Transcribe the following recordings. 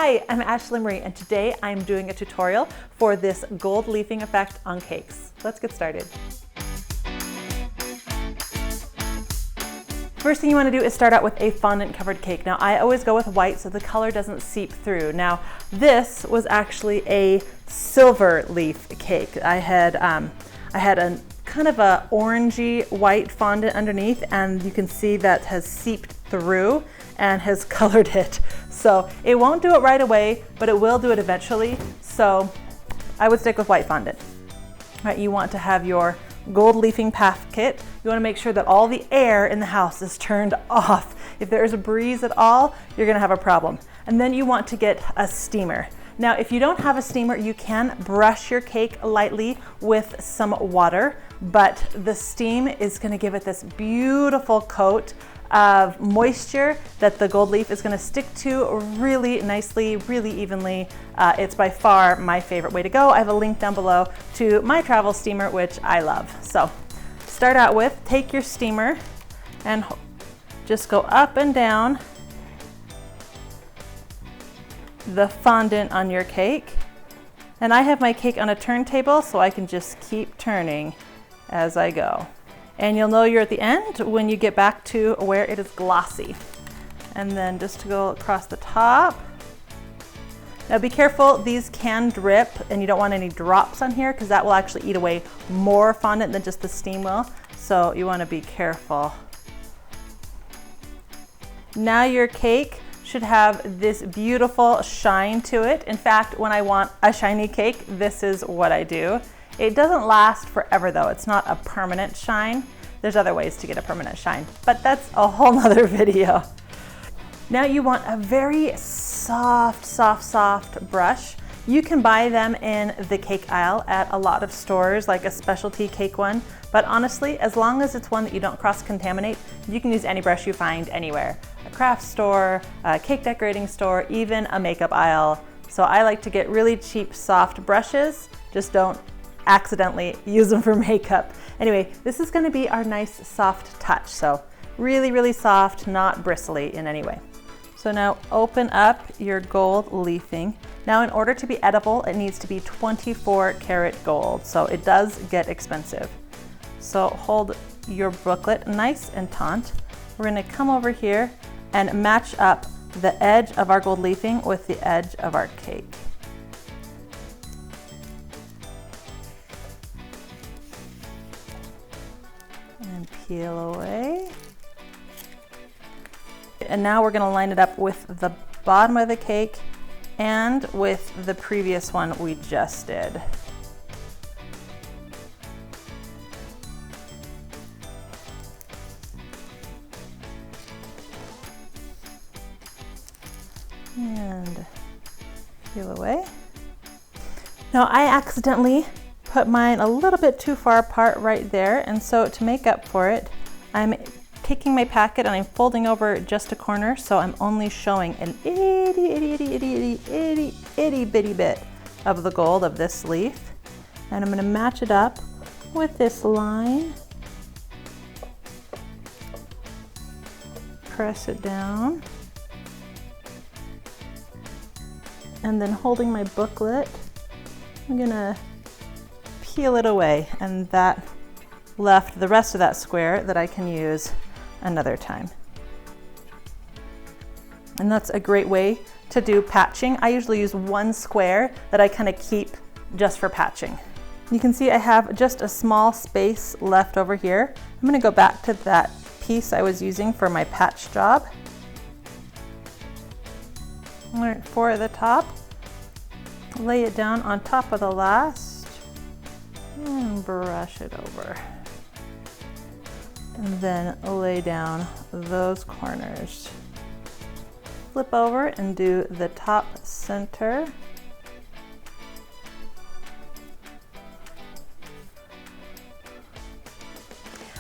Hi, I'm ASHLEE Marie, and today I'm doing a tutorial for this gold leafing effect on cakes. Let's get started. First thing you want to do is start out with a fondant covered cake. Now I always go with white so the color doesn't seep through. Now this was actually a silver leaf cake. I had a kind of a orangey white fondant underneath, and you can see that has seeped through and has colored it. So it won't do it right away, but it will do it eventually. So I would stick with white fondant. Right, you want to have your gold leafing packet. You want to make sure that all the air in the house is turned off. If there is a breeze at all, you're going to have a problem. And then you want to get a steamer. Now, if you don't have a steamer, you can brush your cake lightly with some water, but the steam is going to give it this beautiful coat of moisture that the gold leaf is going to stick to really nicely, really evenly. It's by far my favorite way to go. I have a link down below to my travel steamer, which I love. So start out with, take your steamer and just go up and down the fondant on your cake. And I have my cake on a turntable, so I can just keep turning as I go. And you'll know you're at the end when you get back to where it is glossy. And then just to go across the top. Now be careful, these can drip and you don't want any drops on here because that will actually eat away more fondant than just the steam will. So you want to be careful. Now your cake should have this beautiful shine to it. In fact, when I want a shiny cake, this is what I do. It doesn't last forever though. It's not a permanent shine. There's other ways to get a permanent shine, but that's a whole nother video. Now you want a very soft brush. You can buy them in the cake aisle at a lot of stores, like a specialty cake one. But honestly, as long as it's one that you don't cross-contaminate, you can use any brush you find anywhere. A craft store, a cake decorating store, even a makeup aisle. So I like to get really cheap, soft brushes. Just don't accidentally use them for makeup. Anyway, this is going to be our nice soft touch. So really, really soft, not bristly in any way. So now open up your gold leafing. Now in order to be edible, it needs to be 24 karat gold. So it does get expensive. So hold your booklet nice and taut. We're going to come over here and match up the edge of our gold leafing with the edge of our cake. And peel away. And now we're going to line it up with the bottom of the cake and with the previous one we just did. And peel away. Now I accidentally put mine a little bit too far apart right there, and so to make up for it, I'm taking my packet and I'm folding over just a corner, so I'm only showing an itty bitty bit of the gold of this leaf. And I'm going to match it up with this line. Press it down. And then holding my booklet, I'm going to peel it away, and that left the rest of that square that I can use another time. And that's a great way to do patching. I usually use one square that I kind of keep just for patching. You can see I have just a small space left over here. I'm going to go back to that piece I was using for my patch job. For the top, lay it down on top of the last and brush it over. And then lay down those corners. Flip over and do the top center.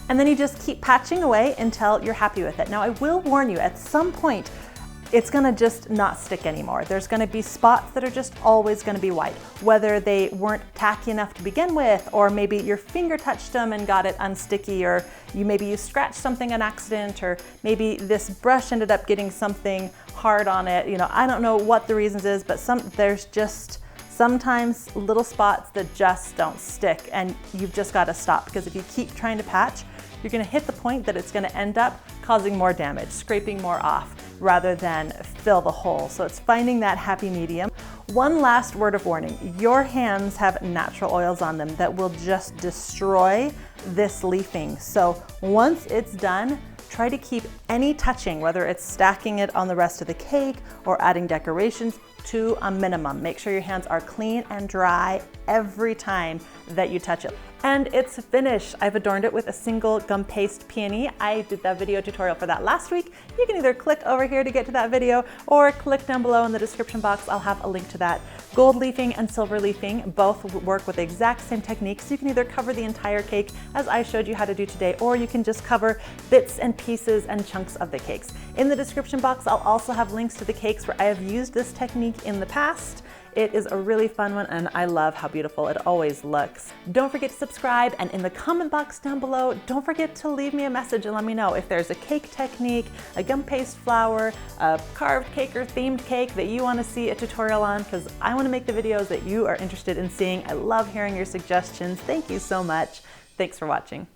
And then you just keep patching away until you're happy with it. Now I will warn you, at some point, it's gonna just not stick anymore. There's gonna be spots that are just always gonna be white, whether they weren't tacky enough to begin with, or maybe your finger touched them and got it unsticky, or maybe you scratched something on accident, or maybe this brush ended up getting something hard on it. You know, I don't know what the reasons is, but there's just sometimes little spots that just don't stick, and you've just gotta stop, because if you keep trying to patch, you're gonna hit the point that it's gonna end up causing more damage, scraping more off, rather than fill the hole. So it's finding that happy medium. One last word of warning, your hands have natural oils on them that will just destroy this leafing. So once it's done, try to keep any touching, whether it's stacking it on the rest of the cake or adding decorations, to a minimum. Make sure your hands are clean and dry every time that you touch it. And it's finished. I've adorned it with a single gum paste peony. I did that video tutorial for that last week. You can either click over here to get to that video or click down below in the description box. I'll have a link to that. Gold leafing and silver leafing both work with the exact same techniques. You can either cover the entire cake as I showed you how to do today, or you can just cover bits and pieces and chunks of the cakes. In the description box, I'll also have links to the cakes where I have used this technique in the past. It is a really fun one, and I love how beautiful it always looks. Don't forget to subscribe, and in the comment box down below, don't forget to leave me a message and let me know if there's a cake technique, a gum paste flower, a carved cake or themed cake that you want to see a tutorial on, because I want to make the videos that you are interested in seeing. I love hearing your suggestions. Thank you so much. Thanks for watching.